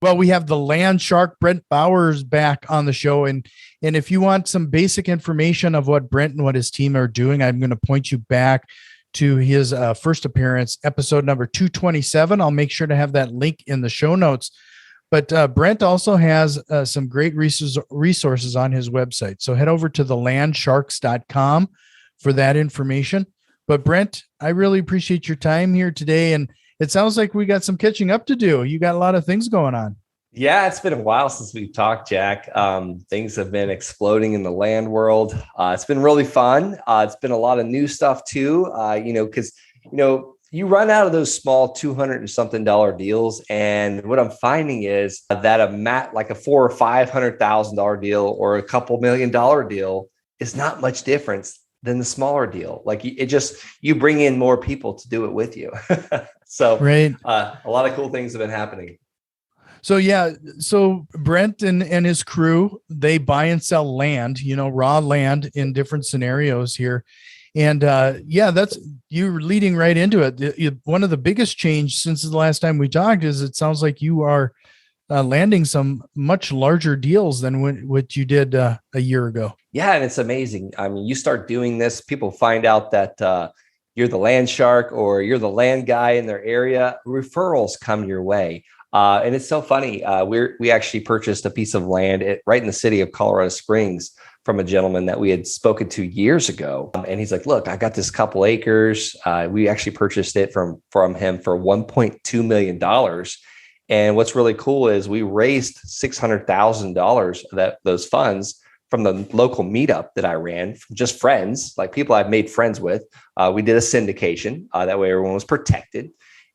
Well, we have the land shark, Brent Bowers, back on the show. And if you want some basic information of what Brent and what his team are doing, I'm going to point you back to his first appearance, episode number 227. I'll make sure to have that link in the show notes. But Brent also has some great resources on his website. So head over to thelandsharks.com for that information. But Brent, I really appreciate your time here today. And it sounds like we got some catching up to do. You got a lot of things going on. Yeah, it's been a while since we've talked, Jack. Things have been exploding in the land world. It's been really fun. It's been a lot of new stuff too, because, you run out of those small $200 and something deals. And what I'm finding is that like a $400,000 or $500,000 deal or a couple $1 million deal is not much difference than the smaller deal. Like you bring in more people to do it with you. So right. A lot of cool things have been happening. So Brent and his crew, they buy and sell land, raw land in different scenarios here. And that's, you're leading right into it. One of the biggest change since the last time we talked is it sounds like you are landing some much larger deals than what you did a year ago. Yeah. And it's amazing. I mean, you start doing this, people find out that you're the land shark or you're the land guy in their area, referrals come your way. And it's so funny. We actually purchased a piece of land right in the city of Colorado Springs from a gentleman that we had spoken to years ago. And he's like, look, I got this couple acres. We actually purchased it from him for $1.2 million. And what's really cool is we raised $600,000 those funds from the local meetup that I ran, from just friends, like people I've made friends with. We did a syndication. That way everyone was protected.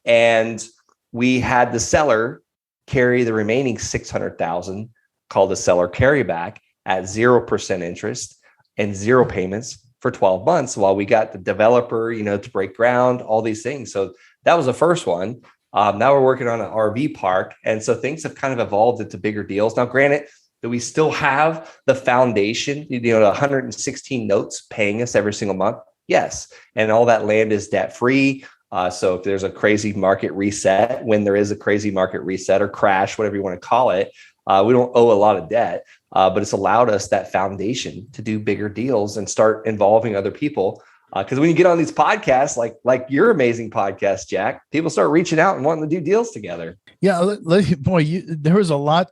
And we had the seller carry the remaining $600,000, called the seller carryback, at 0% interest and 0 payments for 12 months while we got the developer, to break ground, all these things. So that was the first one. Now we're working on an RV park. And so things have kind of evolved into bigger deals. Now, granted, that we still have the foundation, the 116 notes paying us every single month. Yes. And all that land is debt free. So if there's a crazy market reset, when there is a crazy market reset or crash, whatever you want to call it, we don't owe a lot of debt, but it's allowed us that foundation to do bigger deals and start involving other people. Because when you get on these podcasts, like your amazing podcast, Jack, people start reaching out and wanting to do deals together. Yeah, boy, there was a lot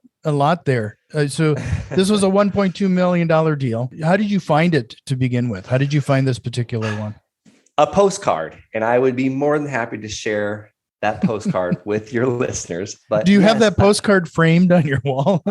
there. So this was a $1.2 million deal. How did you find it to begin with? How did you find this particular one? A postcard, and I would be more than happy to share that postcard with your listeners. But do you have that postcard framed on your wall?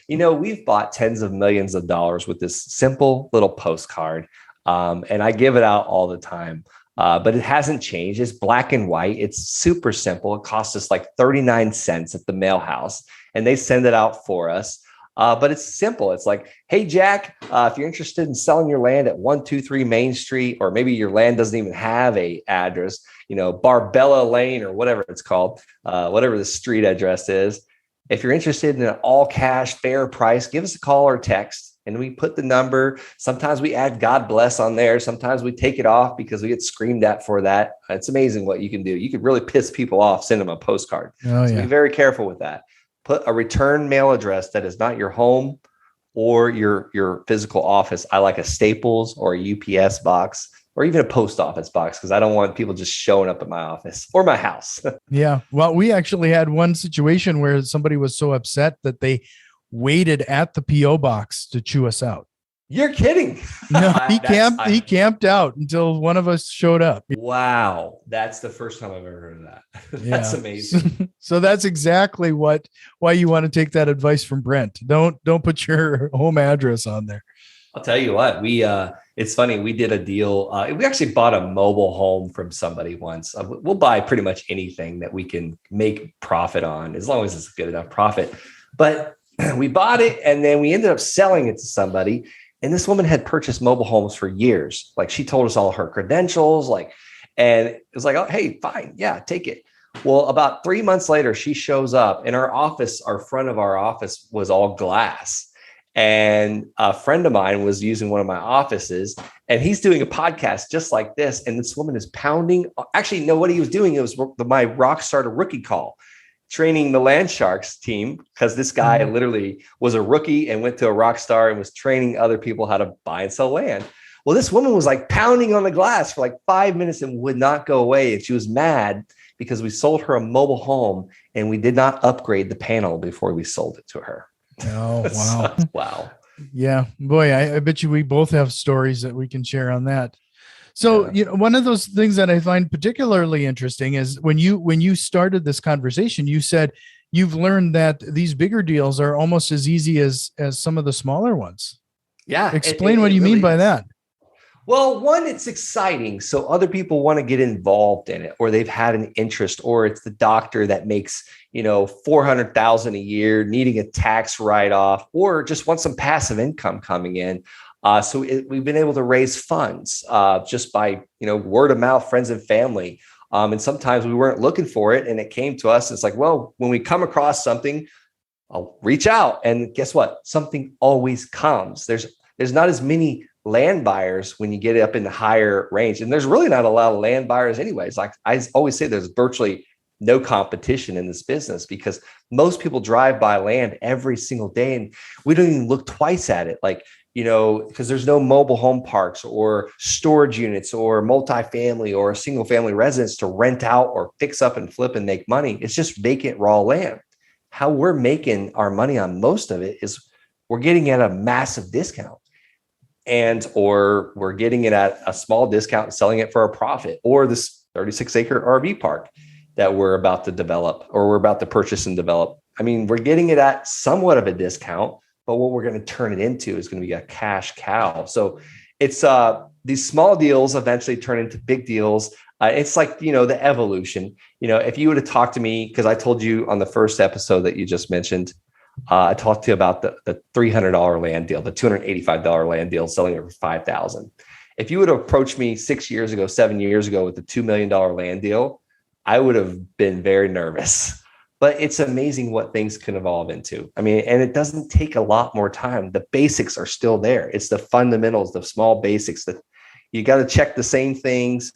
We've bought tens of millions of dollars with this simple little postcard. And I give it out all the time, but it hasn't changed. It's black and white. It's super simple. It costs us like 39 cents at the mail house, and they send it out for us. But it's simple. It's like, hey, Jack, if you're interested in selling your land at 123 Main Street, or maybe your land doesn't even have a address, Barbella Lane or whatever it's called, whatever the street address is. If you're interested in an all cash, fair price, give us a call or text. And we put the number. Sometimes we add God bless on there. Sometimes we take it off because we get screamed at for that. It's amazing what you can do. You could really piss people off, send them a postcard. So be very careful with that. Put a return mail address that is not your home or your physical office. I like a Staples or a UPS box or even a post office box because I don't want people just showing up at my office or my house. Yeah. Well, we actually had one situation where somebody was so upset that they waited at the PO box to chew us out. You're kidding. No, he camped out until one of us showed up. Wow. That's the first time I've ever heard of that. That's amazing. So that's exactly why you want to take that advice from Brent. Don't put your home address on there. I'll tell you what, it's funny. We did a deal. We actually bought a mobile home from somebody once. We'll buy pretty much anything that we can make profit on as long as it's a good enough profit. But we bought it and then we ended up selling it to somebody. And this woman had purchased mobile homes for years. Like she told us all her credentials, and it was like, oh, hey, fine. Yeah, take it. Well, about 3 months later, she shows up and our front of our office was all glass. And a friend of mine was using one of my offices and he's doing a podcast just like this. And this woman is pounding. Actually, no, what he was doing, it was my Rockstar Rookie call. training the Land Sharks team because this guy literally was a rookie and went to a rock star and was training other people how to buy and sell land. Well, this woman was like pounding on the glass for like 5 minutes and would not go away. And she was mad because we sold her a mobile home and we did not upgrade the panel before we sold it to her. Oh, wow. Wow. Yeah, boy, I bet you we both have stories that we can share on that. So, one of those things that I find particularly interesting is when you started this conversation, you said you've learned that these bigger deals are almost as easy as some of the smaller ones. Yeah. Explain what you mean by that. Well, one, it's exciting. So other people want to get involved in it, or they've had an interest, or it's the doctor that makes, $400,000 a year, needing a tax write-off, or just want some passive income coming in. We've been able to raise funds just by, word of mouth, friends and family. And sometimes we weren't looking for it and it came to us. It's like, well, when we come across something, I'll reach out, and guess what? Something always comes. There's not as many land buyers when you get up in the higher range. And there's really not a lot of land buyers anyways. Like I always say, there's virtually no competition in this business because most people drive by land every single day and we don't even look twice at it. Like, because there's no mobile home parks or storage units or multifamily or a single family residence to rent out or fix up and flip and make money. It's just vacant raw land. How we're making our money on most of it is we're getting at a massive discount. Or we're getting it at a small discount and selling it for a profit, or this 36-acre RV park that we're about to develop or we're about to purchase and develop. I mean, we're getting it at somewhat of a discount, but what we're going to turn it into is going to be a cash cow. So it's these small deals eventually turn into big deals. It's like, the evolution. If you would have talked to me, because I told you on the first episode that you just mentioned, I talked to you about the $300 land deal, the $285 land deal, selling it for $5,000. If you would have approached me 7 years ago with the $2 million land deal, I would have been very nervous. But it's amazing what things can evolve into. I mean, and it doesn't take a lot more time. The basics are still there. It's the fundamentals, the small basics that you got to check the same things.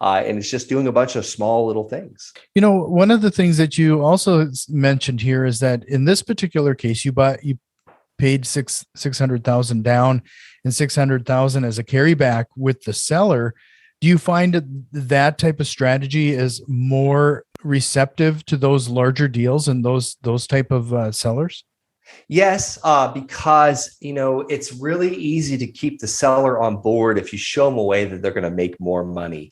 And it's just doing a bunch of small little things. One of the things that you also mentioned here is that in this particular case, you paid $600,000 down and $600,000 as a carryback with the seller. Do you find that type of strategy is more receptive to those larger deals and those type of sellers? Yes, because, it's really easy to keep the seller on board if you show them a way that they're going to make more money.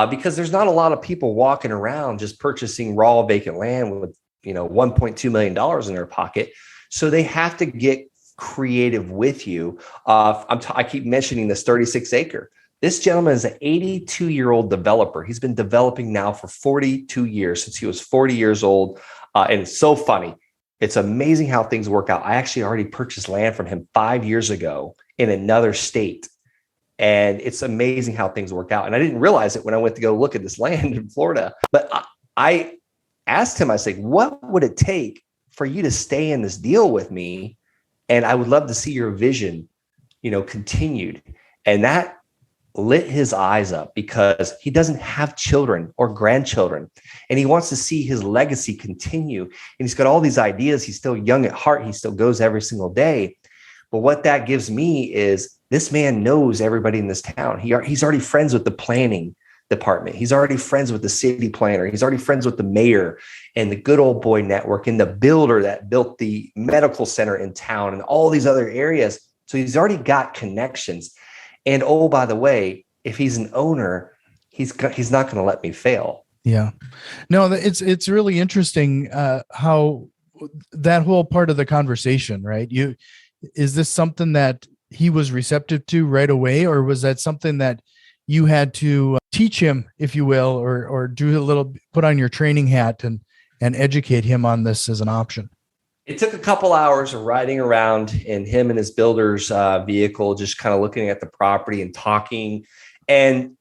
Because there's not a lot of people walking around just purchasing raw vacant land with, $1.2 million in their pocket. So they have to get creative with you. I keep mentioning this 36-acre. This gentleman is an 82-year-old developer. He's been developing now for 42 years, since he was 40 years old. And it's so funny. It's amazing how things work out. I actually already purchased land from him 5 years ago in another state. And it's amazing how things work out. And I didn't realize it when I went to go look at this land in Florida. But I asked him, I said, what would it take for you to stay in this deal with me? And I would love to see your vision, continued. And that lit his eyes up because he doesn't have children or grandchildren. And he wants to see his legacy continue. And he's got all these ideas. He's still young at heart. He still goes every single day. But what that gives me is this man knows everybody in this town. He's already friends with the planning department. He's already friends with the city planner. He's already friends with the mayor and the good old boy network and the builder that built the medical center in town and all these other areas. So he's already got connections. And oh, by the way, if he's an owner, he's not going to let me fail. Yeah, no, it's really interesting how that whole part of the conversation, right? Is this something that he was receptive to right away, or was that something that you had to teach him, if you will, or do a little, put on your training hat and educate him on this as an option? It took a couple hours of riding around in him and his builder's vehicle, just kind of looking at the property and talking. And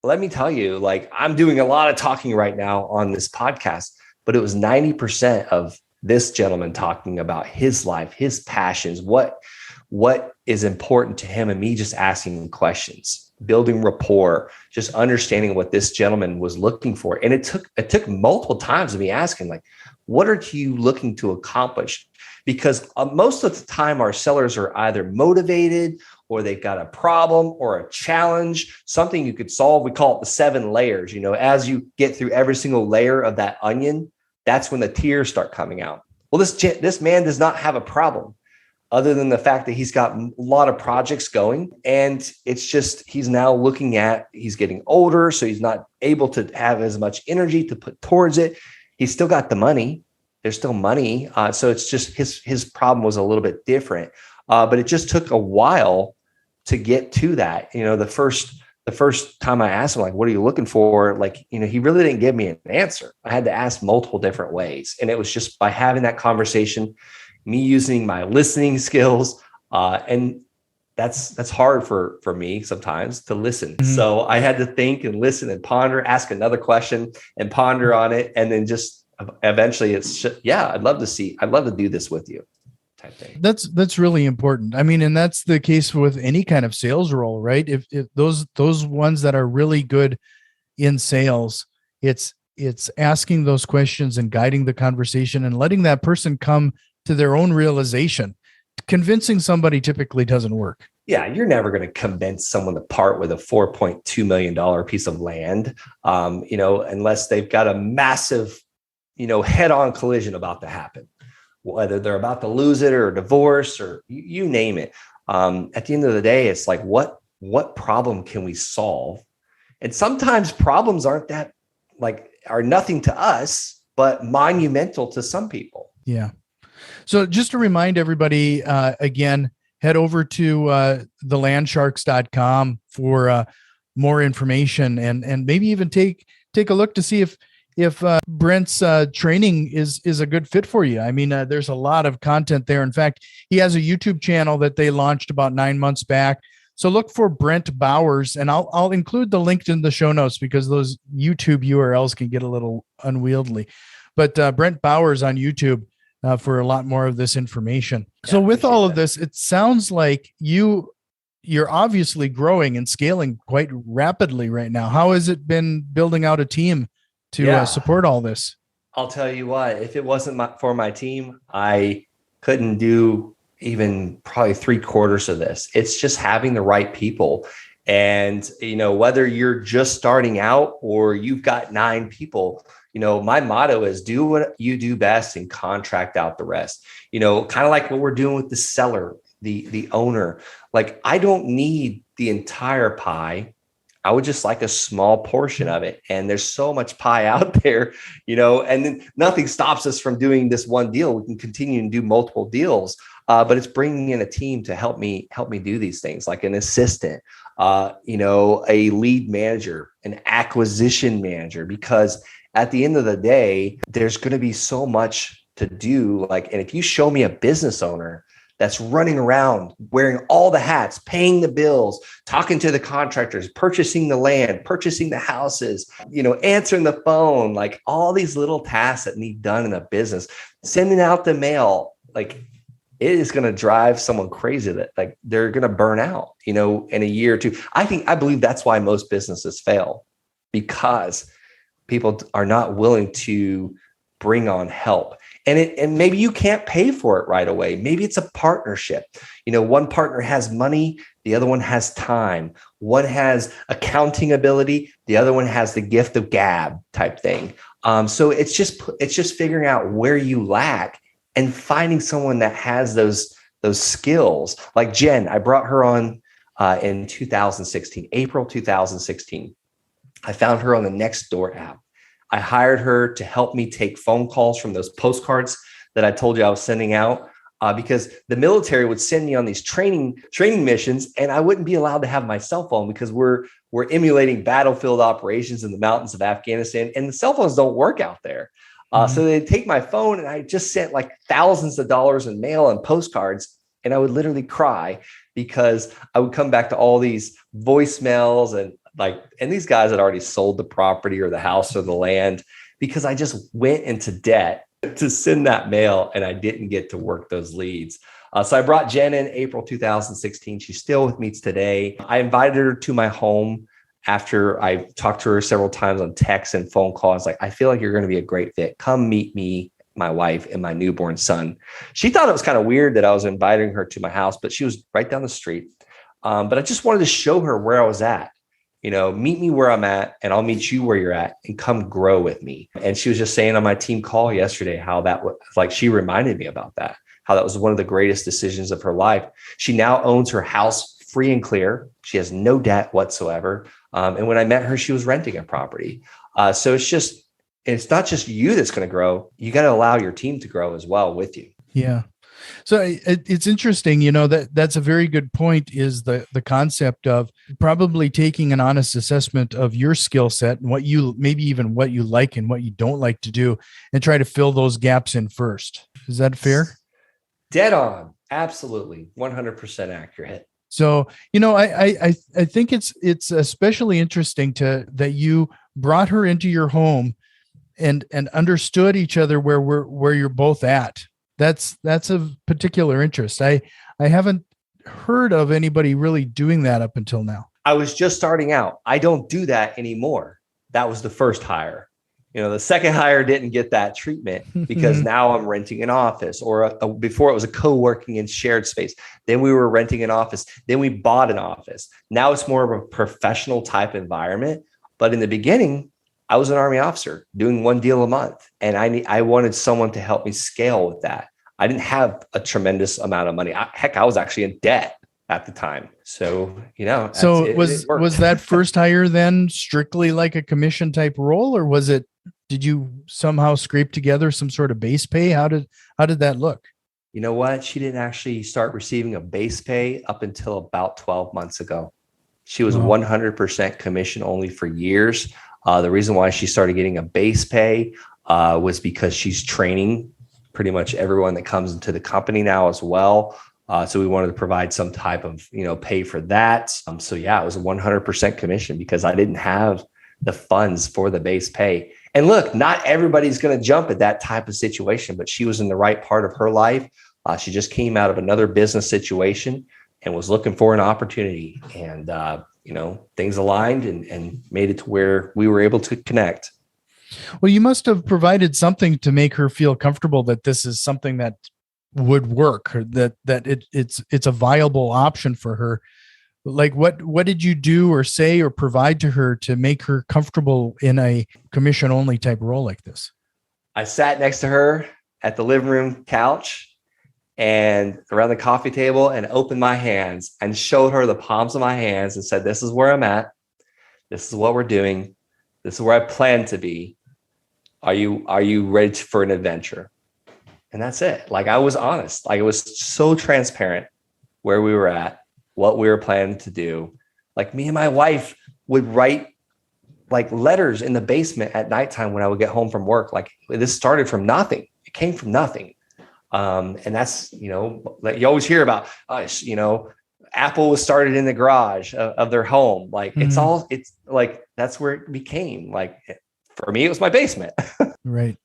let me tell you, like, I'm doing a lot of talking right now on this podcast, but it was 90% of this gentleman talking about his life, his passions, what is important to him, and me just asking questions, building rapport, just understanding what this gentleman was looking for. And it took multiple times of me asking, like, What are you looking to accomplish? Because most of the time, our sellers are either motivated or they've got a problem or a challenge, something you could solve. We call it the 7 layers. As you get through every single layer of that onion, that's when the tears start coming out. Well, this man does not have a problem other than the fact that he's got a lot of projects going. And it's just, he's getting older, so he's not able to have as much energy to put towards it. He's still got the money. There's still money. So it's just his problem was a little bit different. But it just took a while to get to that. The first time I asked him, like, what are you looking for? Like, he really didn't give me an answer. I had to ask multiple different ways. And it was just by having that conversation, me using my listening skills. And that's hard for me sometimes to listen. Mm-hmm. So I had to think and listen and ponder, ask another question and ponder on it. And then just eventually I'd love to do this with you. Type thing. That's really important. I mean, and that's the case with any kind of sales role, right? If those ones that are really good in sales, it's asking those questions and guiding the conversation and letting that person come to their own realization. Convincing somebody typically doesn't work. Yeah, you're never going to convince someone to part with a $4.2 million piece of land, unless they've got a massive, head-on collision about to happen. Whether they're about to lose it or a divorce or you name it. At the end of the day, it's like, what problem can we solve? And sometimes problems are nothing to us, but monumental to some people. Yeah. So just to remind everybody, again, head over to thelandsharks.com for more information and maybe even take a look to see if Brent's training is a good fit for you. I mean, there's a lot of content there. In fact, he has a YouTube channel that they launched about 9 months back. So look for Brent Bowers, and I'll include the link in the show notes because those YouTube URLs can get a little unwieldy. But Brent Bowers on YouTube for a lot more of this information. Yeah, so with all of this, it sounds like you're obviously growing and scaling quite rapidly right now. How has it been building out a team to support all this? I'll tell you what, if it wasn't for my team, I couldn't do even probably 3/4 of this. It's just having the right people. And, whether you're just starting out or you've got 9 people, my motto is do what you do best and contract out the rest. Kind of like what we're doing with the seller, the owner. Like, I don't need the entire pie. I would just like a small portion of it. And there's so much pie out there, and then nothing stops us from doing this one deal. We can continue and do multiple deals, but it's bringing in a team to help me do these things, like an assistant, a lead manager, an acquisition manager, because at the end of the day, there's going to be so much to do. And if you show me a business owner that's running around wearing all the hats, paying the bills, talking to the contractors, purchasing the land, purchasing the houses, answering the phone, like all these little tasks that need done in a business, sending out the mail, it is going to drive someone crazy that they're going to burn out, in a year or two. I believe that's why most businesses fail, because people are not willing to bring on help. And maybe you can't pay for it right away. Maybe it's a partnership. One partner has money, the other one has time. One has accounting ability, the other one has the gift of gab type thing. So it's just figuring out where you lack and finding someone that has those skills. Like Jen, I brought her on in 2016, April 2016. I found her on the Nextdoor app. I hired her to help me take phone calls from those postcards that I told you I was sending out, because the military would send me on these training missions, and I wouldn't be allowed to have my cell phone because we're emulating battlefield operations in the mountains of Afghanistan, and the cell phones don't work out there. So they'd take my phone, and I just sent thousands of dollars in mail and postcards, and I would literally cry because I would come back to all these voicemails and these guys had already sold the property or the house or the land, because I just went into debt to send that mail and I didn't get to work those leads. So I brought Jen in April 2016. She's still with me today. I invited her to my home after I talked to her several times on text and phone calls. I feel like you're going to be a great fit. Come meet me my wife and my newborn son. She thought it was kind of weird that I was inviting her to my house, but she was right down the street. But I just wanted to show her where I was at. Meet me where I'm at, and I'll meet you where you're at, and come grow with me. And she was just saying on my team call yesterday how that was like, she reminded me about that, how that was one of the greatest decisions of her life. She now owns her house free and clear. She has no debt whatsoever. And when I met her, she was renting a property. So it's not just you that's going to grow. You got to allow your team to grow as well with you. Yeah. So it's interesting, that's a very good point, is the concept of probably taking an honest assessment of your skill set and maybe even what you like and what you don't like to do, and try to fill those gaps in first. Is that fair? Dead on. Absolutely. 100% accurate. So, I think it's especially interesting that you brought her into your home and understood each other where you're both at. That's a particular interest. I haven't heard of anybody really doing that up until now. I was just starting out. I don't do that anymore. That was the first hire. The second hire didn't get that treatment because now I'm renting an office, or before it was a co-working and shared space. Then we were renting an office. Then we bought an office. Now it's more of a professional type environment. But in the beginning, I was an Army officer doing one deal a month, and I wanted someone to help me scale with that. I didn't have a tremendous amount of money. I was actually in debt at the time. So, was that first hire then strictly like a commission type role, or did you somehow scrape together some sort of base pay? How did that look? You know what? She didn't actually start receiving a base pay up until about 12 months ago. She was 100% commission only for years. The reason why she started getting a base pay was because she's training pretty much everyone that comes into the company now as well. So we wanted to provide some type of, pay for that. So yeah, it was a 100% commission because I didn't have the funds for the base pay. And look, not everybody's going to jump at that type of situation, but she was in the right part of her life. She just came out of another business situation and was looking for an opportunity. And, things aligned and made it to where we were able to connect. Well, you must have provided something to make her feel comfortable that this is something that would work, or that it's a viable option for her. Like what did you do or say or provide to her to make her comfortable in a commission only type role like this? I sat next to her at the living room couch and around the coffee table and opened my hands and showed her the palms of my hands and said, this is where I'm at. This is what we're doing. This is where I plan to be. Are you ready for an adventure? And that's it. Like, I was honest. Like, it was so transparent where we were at, what we were planning to do. Like, me and my wife would write like letters in the basement at nighttime when I would get home from work. Like, this started from nothing. It came from nothing. And that's, like you always hear about, Apple was started in the garage of their home. Like, it's like, that's where it became. Like, for me, it was my basement. Right.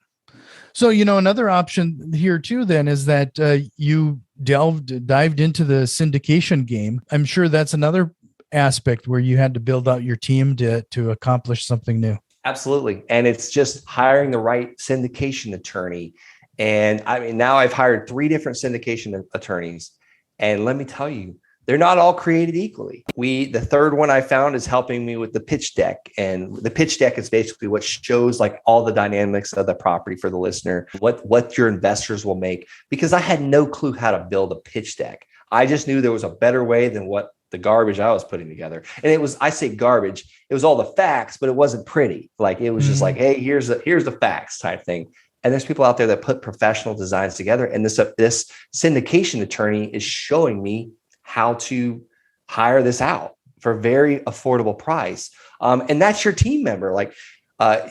So, another option here too, then, is that you dived into the syndication game. I'm sure that's another aspect where you had to build out your team to accomplish something new. Absolutely. And it's just hiring the right syndication attorney. And I mean, now I've hired 3 different syndication attorneys. And let me tell you, they're not all created equally. The third one I found is helping me with the pitch deck. And the pitch deck is basically what shows like all the dynamics of the property for the listener, what your investors will make, because I had no clue how to build a pitch deck. I just knew there was a better way than what the garbage I was putting together. And I say garbage, it was all the facts, but it wasn't pretty. Like, it was just like, hey, here's the facts type thing. And there's people out there that put professional designs together. And this syndication attorney is showing me how to hire this out for a very affordable price. And that's your team member. Like,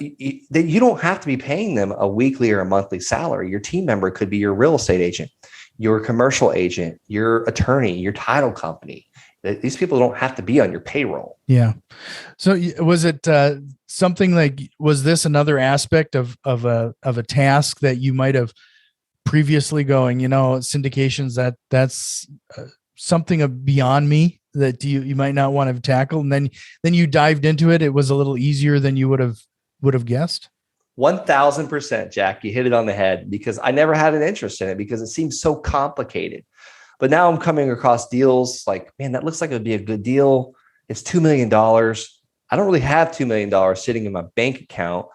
you don't have to be paying them a weekly or a monthly salary. Your team member could be your real estate agent, your commercial agent, your attorney, your title company. These people don't have to be on your payroll. Yeah. So was it something like, was this another aspect of a task that you might have previously going, syndications, that's something beyond me that you might not want to tackle, and then you dived into it? It was a little easier than you would have guessed. 1000%, Jack. You hit it on the head, because I never had an interest in it because it seems so complicated. But now I'm coming across deals like, man, that looks like it would be a good deal. It's $2 million. I don't really have $2 million sitting in my bank account.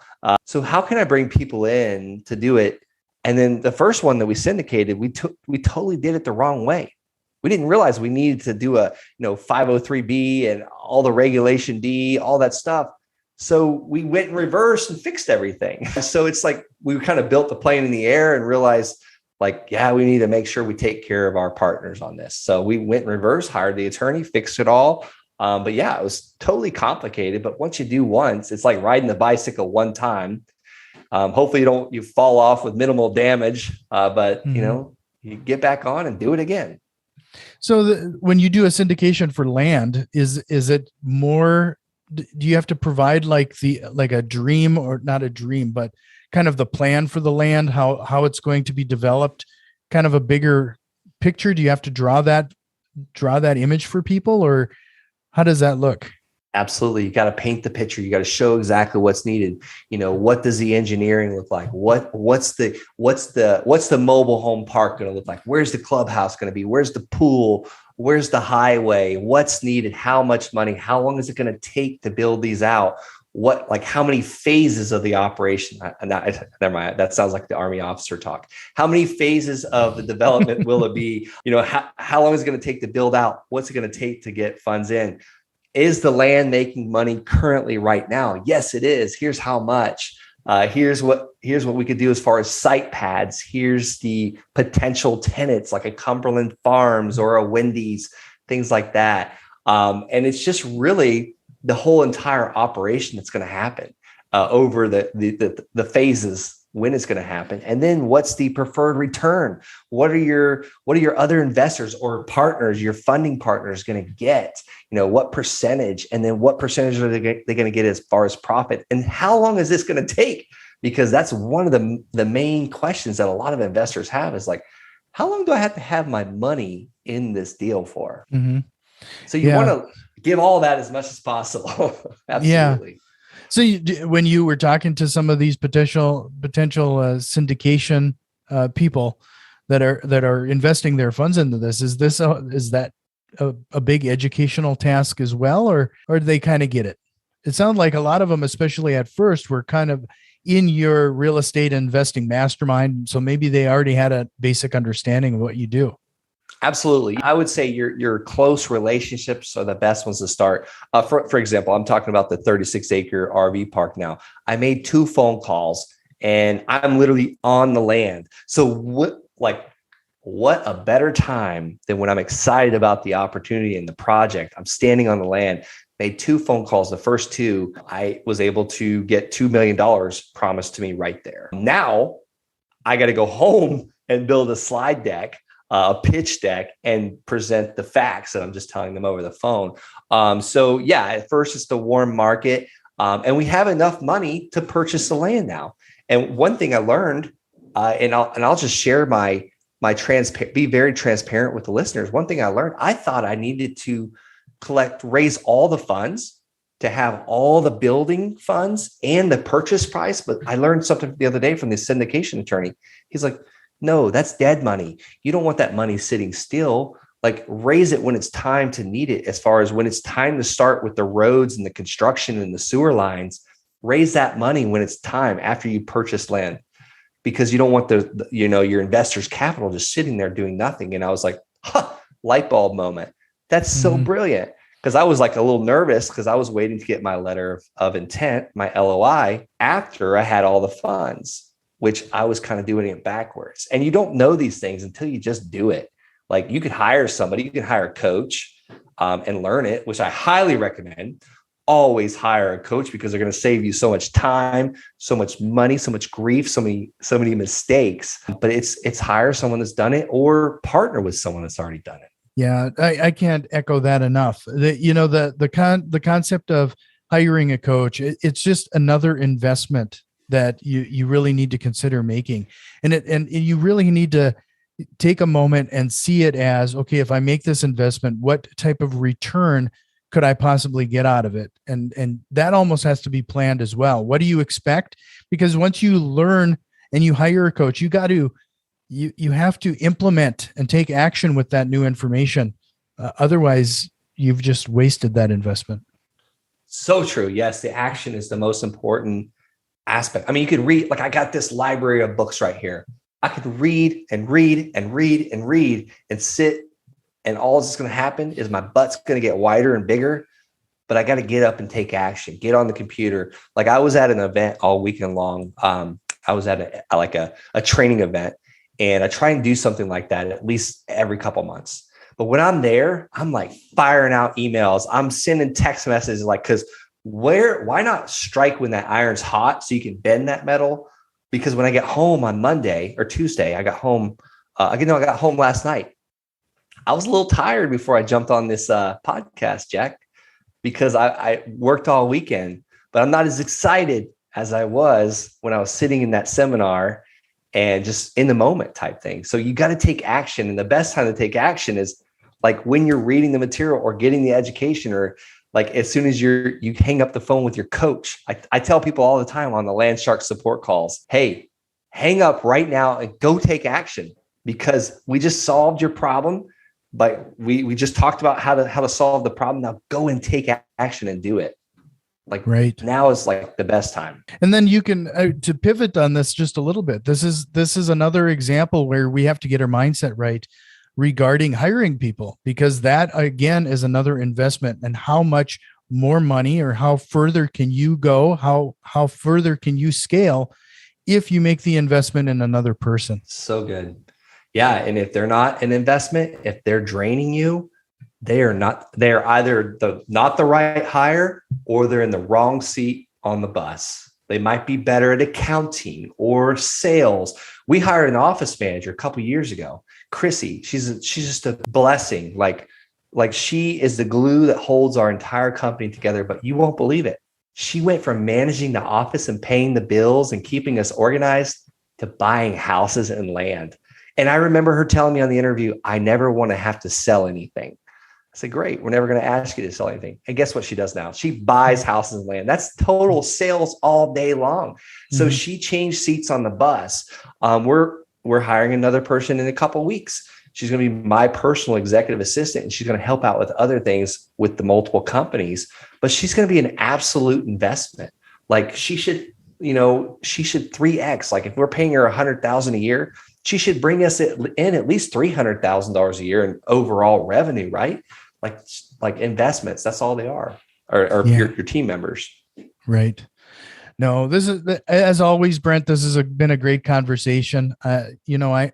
So how can I bring people in to do it? And then the first one that we syndicated, we totally did it the wrong way. We didn't realize we needed to do a 503B and all the regulation D, all that stuff. So we went in reverse and fixed everything. So it's like we kind of built the plane in the air and realized, like, yeah, we need to make sure we take care of our partners on this. So we went in reverse, hired the attorney, fixed it all. But yeah, it was totally complicated. But once you do once, it's like riding the bicycle one time. Hopefully you fall off with minimal damage, but you get back on and do it again. So when you do a syndication for land, is it more, do you have to provide like a dream, or not a dream, but kind of the plan for the land, how it's going to be developed, kind of a bigger picture? Do you have to draw that image for people, or how does that look? Absolutely. You got to paint the picture. You got to show exactly what's needed. What does the engineering look like? What's the mobile home park going to look like? Where's the clubhouse going to be? Where's the pool? Where's the highway? What's needed? How much money? How long is it going to take to build these out? How many phases of the operation? Never mind. That sounds like the Army officer talk. How many phases of the development will it be? How long is it going to take to build out? What's it going to take to get funds in? Is the land making money currently right now? Yes, it is. Here's how much. Here's what we could do as far as site pads. Here's the potential tenants, like a Cumberland Farms or a Wendy's, things like that. And it's just really the whole entire operation that's going to happen over the phases, when it's going to happen. And then what's the preferred return? What are your other investors or partners, your funding partners, going to get? What percentage? And then what percentage are they going to get as far as profit? And how long is this going to take? Because that's one of the main questions that a lot of investors have, is like, how long do I have to have my money in this deal for? Mm-hmm. So you want to give all that as much as possible. Absolutely. Yeah. So when you were talking to some of these potential syndication people that are investing their funds into this, is that a big educational task as well, or do they kind of get it? It sounds like a lot of them, especially at first, were kind of in your real estate investing mastermind, so maybe they already had a basic understanding of what you do. Absolutely. I would say your close relationships are the best ones to start. For example, I'm talking about the 36-acre RV park now. I made 2 phone calls and I'm literally on the land. So what a better time than when I'm excited about the opportunity and the project. I'm standing on the land, made 2 phone calls. The first 2, I was able to get $2 million promised to me right there. Now I got to go home and build a slide deck, a pitch deck, and present the facts that I'm just telling them over the phone. So yeah, at first it's the warm market, and we have enough money to purchase the land now. And one thing I learned, and I'll just share my be very transparent with the listeners. One thing I learned, I thought I needed to raise all the funds to have all the building funds and the purchase price. But I learned something the other day from the syndication attorney. He's like, no, that's dead money. You don't want that money sitting still. Like, raise it when it's time to need it. As far as when it's time to start with the roads and the construction and the sewer lines, raise that money when it's time, after you purchase land, because you don't want your investors' capital just sitting there doing nothing. And I was like, light bulb moment. That's so brilliant. Because I was like a little nervous, because I was waiting to get my letter of intent, my LOI, after I had all the funds, which I was kind of doing it backwards. And you don't know these things until you just do it. Like, you could hire somebody, you can hire a coach and learn it, which I highly recommend. Always hire a coach, because they're going to save you so much time, so much money, so much grief, so many mistakes. But it's hire someone that's done it, or partner with someone that's already done it. Yeah, I can't echo that enough. The concept of hiring a coach, it's just another investment that you really need to consider making. And you really need to take a moment and see it as, okay, if I make this investment, what type of return could I possibly get out of it? And that almost has to be planned as well. What do you expect? Because once you learn and you hire a coach, you have to implement and take action with that new information. Otherwise, you've just wasted that investment. So true. Yes, the action is the most important aspect. I mean, you could read, like I got this library of books right here. I could read and read and read and read and sit, and all that's going to happen is my butt's going to get wider and bigger, but I got to get up and take action, get on the computer. Like I was at an event all weekend long. I was at a training event, and I try and do something like that at least every couple months. But when I'm there, I'm like firing out emails. I'm sending text messages like, why not strike when that iron's hot so you can bend that metal? Because when I get home on Monday or Tuesday, I got home last night. I was a little tired before I jumped on this podcast, Jack, because I worked all weekend, but I'm not as excited as I was when I was sitting in that seminar and just in the moment type thing. So you got to take action. And the best time to take action is like when you're reading the material or getting the education, or like as soon as you hang up the phone with your coach. I tell people all the time on the Land Shark support calls, hey, hang up right now and go take action, because we just solved your problem. But we just talked about how to solve the problem. Now go and take action and do it. Like right now is like the best time. And then you can to pivot on this just a little bit. This is another example where we have to get our mindset right regarding hiring people, because that again is another investment. And how much more money or how further can you go? How further can you scale if you make the investment in another person? So good. Yeah. And if they're not an investment, if they're draining you, they're either not the right hire, or they're in the wrong seat on the bus. They might be better at accounting or sales. We hired an office manager a couple of years ago, Chrissy. She's just a blessing. Like she is the glue that holds our entire company together, but you won't believe it. She went from managing the office and paying the bills and keeping us organized to buying houses and land. And I remember her telling me on the interview, I never want to have to sell anything. I said, great. We're never going to ask you to sell anything. And guess what she does now? She buys houses and land. That's total sales all day long. So she changed seats on the bus. We're hiring another person in a couple of weeks. She's going to be my personal executive assistant, and she's going to help out with other things with the multiple companies, but she's going to be an absolute investment. Like she should 3X. Like if we're paying her $100,000 a year, she should bring us in at least $300,000 a year in overall revenue, right? Like investments. That's all they are, or your team members. Right. No, this is, as always, Brent, this has been a great conversation. I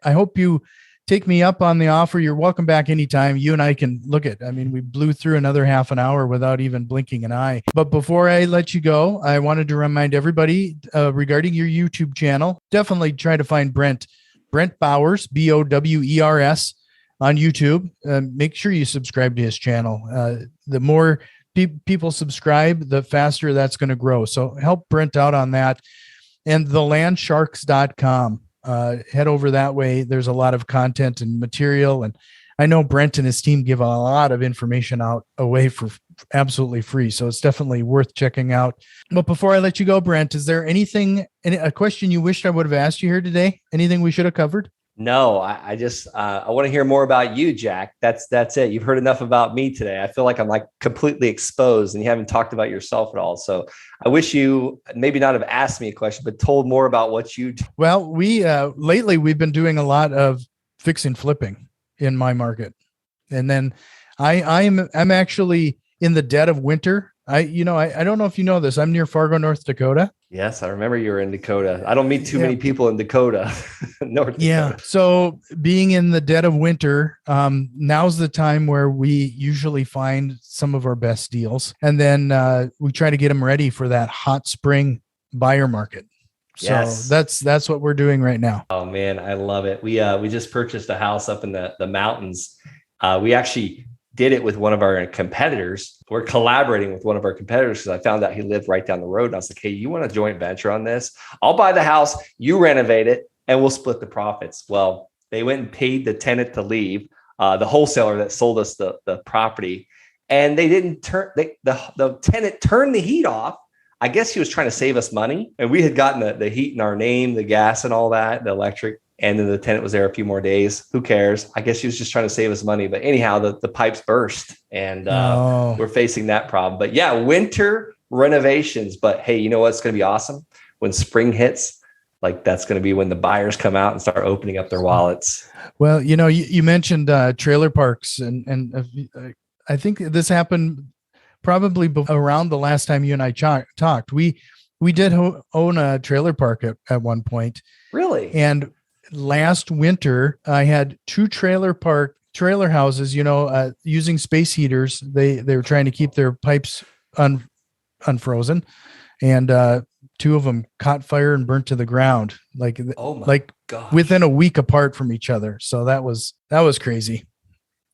hope you take me up on the offer. You're welcome back anytime. You and I can we blew through another half an hour without even blinking an eye. But before I let you go, I wanted to remind everybody regarding your YouTube channel, definitely try to find Brent Bowers, Bowers on YouTube. Make sure you subscribe to his channel. The more people subscribe, the faster that's going to grow. So help Brent out on that. And thelandsharks.com. Head over that way. There's a lot of content and material. And I know Brent and his team give a lot of information away for absolutely free. So it's definitely worth checking out. But before I let you go, Brent, is there a question you wished I would have asked you here today? Anything we should have covered? No, I want to hear more about you, Jack. That's it. You've heard enough about me today. I feel like I'm like completely exposed and you haven't talked about yourself at all. So I wish you maybe not have asked me a question, but told more about what you do. Well, lately we've been doing a lot of fix and flipping in my market. And then I'm actually in the dead of winter. I don't know if you know this. I'm near Fargo, North Dakota. Yes, I remember you were in Dakota. I don't meet too many people in Dakota, North Dakota. Yeah. So being in the dead of winter, now's the time where we usually find some of our best deals. And then we try to get them ready for that hot spring buyer market. So yes. That's what we're doing right now. Oh man, I love it. We just purchased a house up in the mountains. We actually did it with one of our competitors. We're collaborating with one of our competitors because I found out he lived right down the road. And I was like, hey, you want a joint venture on this? I'll buy the house, you renovate it, and we'll split the profits. Well, they went and paid the tenant to leave, the wholesaler that sold us the property. and they didn't turn the tenant turned the heat off. I guess he was trying to save us money, and we had gotten the heat in our name, the gas and all that, the electric. And then the tenant was there a few more days. Who cares? I guess he was just trying to save us money. But anyhow, the pipes burst, and we're facing that problem. But yeah, winter renovations. But hey, you know what's going to be awesome? When spring hits, like that's going to be when the buyers come out and start opening up their wallets. Well, you mentioned trailer parks, and I think this happened probably around the last time you and I talked. We did own a trailer park at one point. Really? And last winter, I had 2 trailer houses, using space heaters. They were trying to keep their pipes unfrozen, and 2 of them caught fire and burnt to the ground, like gosh, within a week apart from each other. So that was crazy.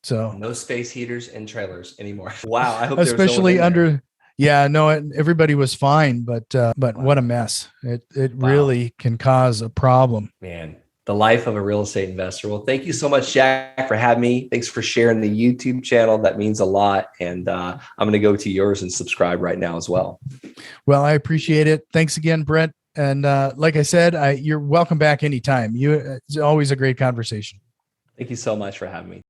So no space heaters in trailers anymore. Wow. I hope especially everybody was fine, but what a mess. It really can cause a problem. Man, the life of a real estate investor. Well, thank you so much, Jack, for having me. Thanks for sharing the YouTube channel. That means a lot. And I'm going to go to yours and subscribe right now as well. Well, I appreciate it. Thanks again, Brent. And like I said, you're welcome back anytime. It's always a great conversation. Thank you so much for having me.